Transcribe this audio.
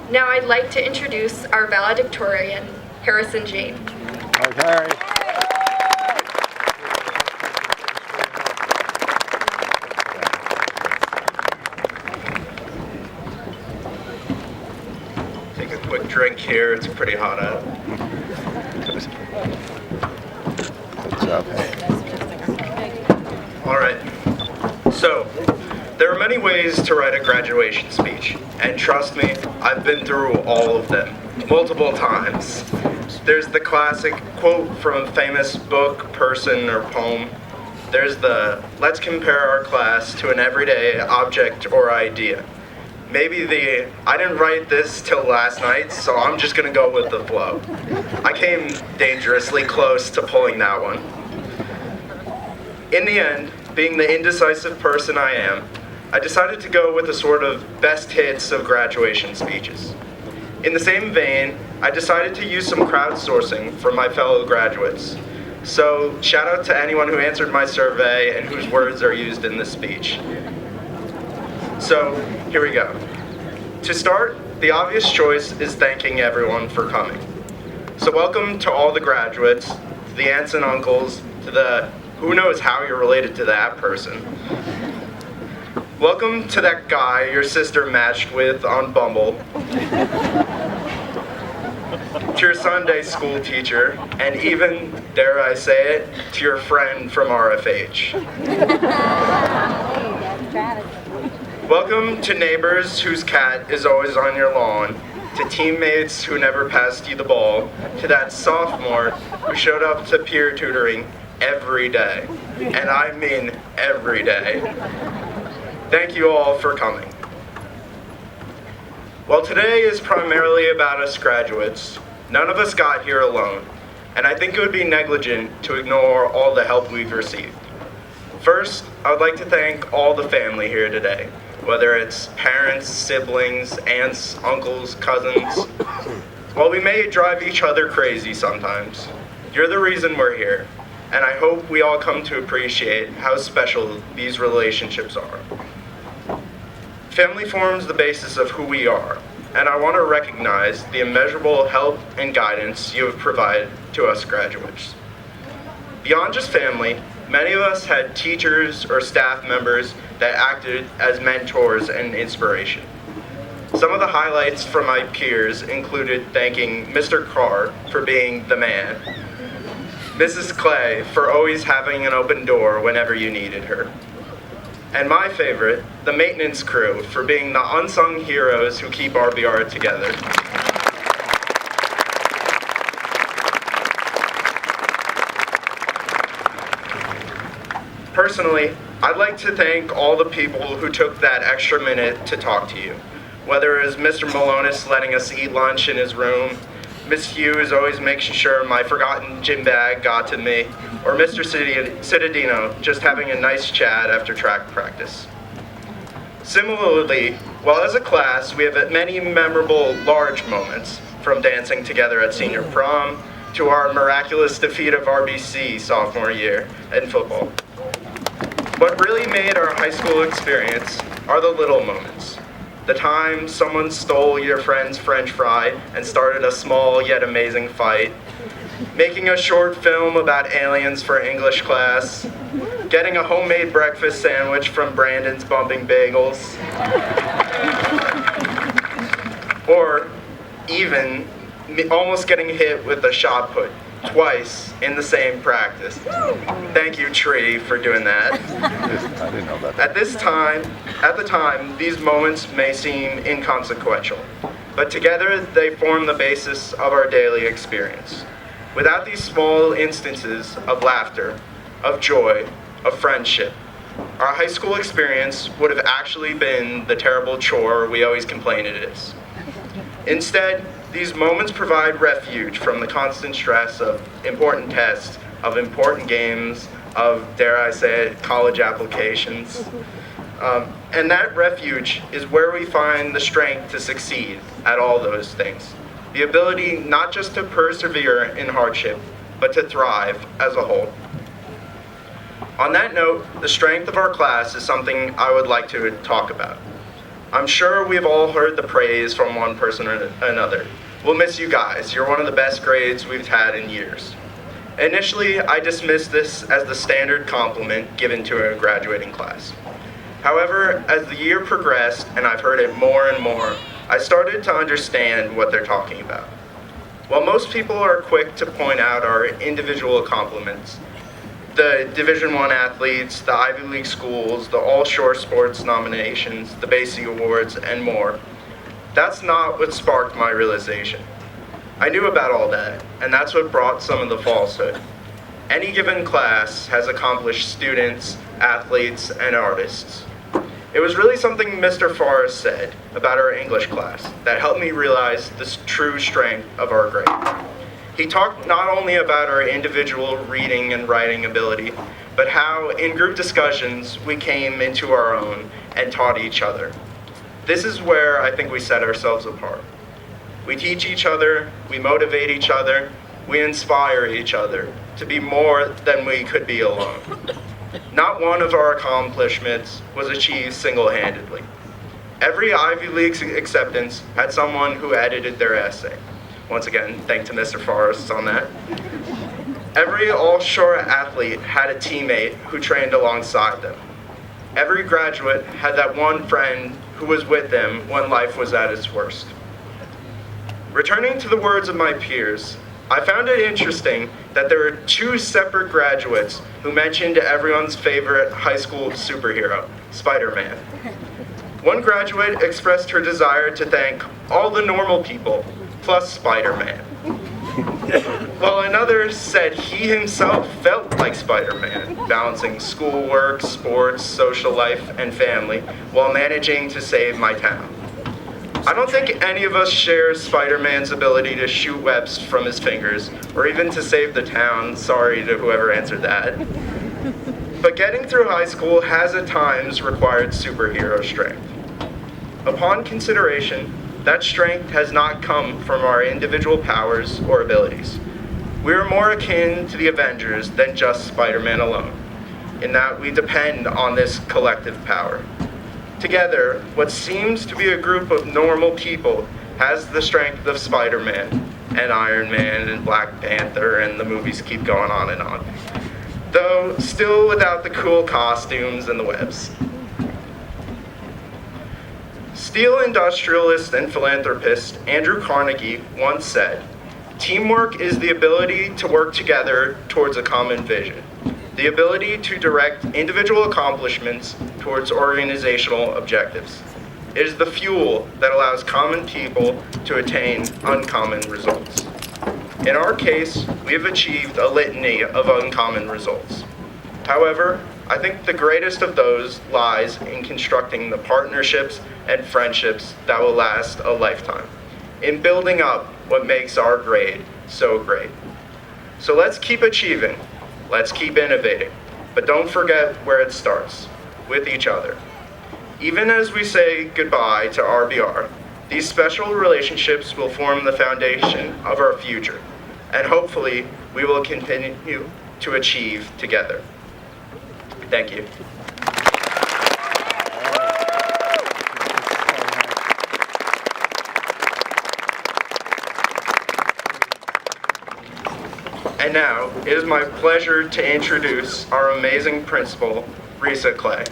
Now I'd like to introduce our valedictorian, Harrison Jain. Okay. Take a quick drink here, it's pretty hot out. Good job. All right, so there are many ways to write a graduation speech, and trust me, I've been through all of them, multiple times. There's the classic quote from a famous book, person, or poem. There's the, let's compare our class to an everyday object or idea. Maybe the, I didn't write this till last night, so I'm just gonna go with the flow. I came dangerously close to pulling that one. In the end, being the indecisive person I am, I decided to go with a sort of best hits of graduation speeches. In the same vein, I decided to use some crowdsourcing from my fellow graduates. So shout out to anyone who answered my survey and whose words are used in this speech. So here we go. To start, the obvious choice is thanking everyone for coming. So welcome to all the graduates, to the aunts and uncles, to the who knows how you're related to that person. Welcome to that guy your sister matched with on Bumble. To your Sunday school teacher, and even, dare I say it, to your friend from RFH. Welcome to neighbors whose cat is always on your lawn, to teammates who never passed you the ball, to that sophomore who showed up to peer tutoring every day, and I mean every day. Thank you all for coming. While today is primarily about us graduates, none of us got here alone, and I think it would be negligent to ignore all the help we've received. First, I would like to thank all the family here today, whether it's parents, siblings, aunts, uncles, cousins. While we may drive each other crazy sometimes, you're the reason we're here, and I hope we all come to appreciate how special these relationships are. Family forms the basis of who we are, and I want to recognize the immeasurable help and guidance you have provided to us graduates. Beyond just family, many of us had teachers or staff members that acted as mentors and inspiration. Some of the highlights from my peers included thanking Mr. Carr for being the man, Mrs. Clay for always having an open door whenever you needed her, and my favorite, the maintenance crew for being the unsung heroes who keep RBR together. Personally, I'd like to thank all the people who took that extra minute to talk to you. Whether it was Mr. Malonis letting us eat lunch in his room, Miss Hughes always making sure my forgotten gym bag got to me, or Mr. Cittadino just having a nice chat after track practice. Similarly, while as a class we have many memorable large moments, from dancing together at senior prom to our miraculous defeat of RBC sophomore year in football. What really made our high school experience are the little moments. The time someone stole your friend's French fry and started a small yet amazing fight. Making a short film about aliens for English class. Getting a homemade breakfast sandwich from Brandon's Bumping Bagels. Or even almost getting hit with a shot put twice in the same practice. Thank you, Tree, for doing that. I didn't know about that. At the time, these moments may seem inconsequential, but together they form the basis of our daily experience. Without these small instances of laughter, of joy, of friendship, our high school experience would have actually been the terrible chore we always complain it is. Instead, these moments provide refuge from the constant stress of important tests, of important games, of, dare I say it, college applications. And that refuge is where we find the strength to succeed at all those things. The ability not just to persevere in hardship, but to thrive as a whole. On that note, the strength of our class is something I would like to talk about. I'm sure we've all heard the praise from one person or another. We'll miss you guys. You're one of the best grades we've had in years. Initially, I dismissed this as the standard compliment given to a graduating class. However, as the year progressed and I've heard it more and more, I started to understand what they're talking about. While most people are quick to point out our individual accomplishments, the Division I athletes, the Ivy League schools, the all-shore sports nominations, the Basie Awards, and more, that's not what sparked my realization. I knew about all that, and that's what brought some of the falsehood. Any given class has accomplished students, athletes, and artists. It was really something Mr. Forrest said about our English class that helped me realize the true strength of our grade. He talked not only about our individual reading and writing ability, but how in group discussions we came into our own and taught each other. This is where I think we set ourselves apart. We teach each other, we motivate each other, we inspire each other to be more than we could be alone. Not one of our accomplishments was achieved single-handedly. Every Ivy League acceptance had someone who edited their essay. Once again, thank to Mr. Forrest on that. Every all-shore athlete had a teammate who trained alongside them. Every graduate had that one friend who was with them when life was at its worst. Returning to the words of my peers, I found it interesting that there were two separate graduates who mentioned everyone's favorite high school superhero, Spider-Man. One graduate expressed her desire to thank all the normal people, plus Spider-Man. While another said he himself felt like Spider-Man, balancing schoolwork, sports, social life, and family, while managing to save my town. I don't think any of us shares Spider-Man's ability to shoot webs from his fingers, or even to save the town. Sorry to whoever answered that. But getting through high school has at times required superhero strength. Upon consideration, that strength has not come from our individual powers or abilities. We are more akin to the Avengers than just Spider-Man alone, in that we depend on this collective power. Together, what seems to be a group of normal people has the strength of Spider-Man and Iron Man and Black Panther, and the movies keep going on and on. Though still without the cool costumes and the webs. Steel industrialist and philanthropist Andrew Carnegie once said, "Teamwork is the ability to work together towards a common vision. The ability to direct individual accomplishments towards organizational objectives. It is the fuel that allows common people to attain uncommon results." In our case, we have achieved a litany of uncommon results. However, I think the greatest of those lies in constructing the partnerships and friendships that will last a lifetime, in building up what makes our grade so great. So let's keep achieving. Let's keep innovating, but don't forget where it starts, with each other. Even as we say goodbye to RBR, these special relationships will form the foundation of our future, and hopefully we will continue to achieve together. Thank you. And now, it is my pleasure to introduce our amazing principal, Risa Clay.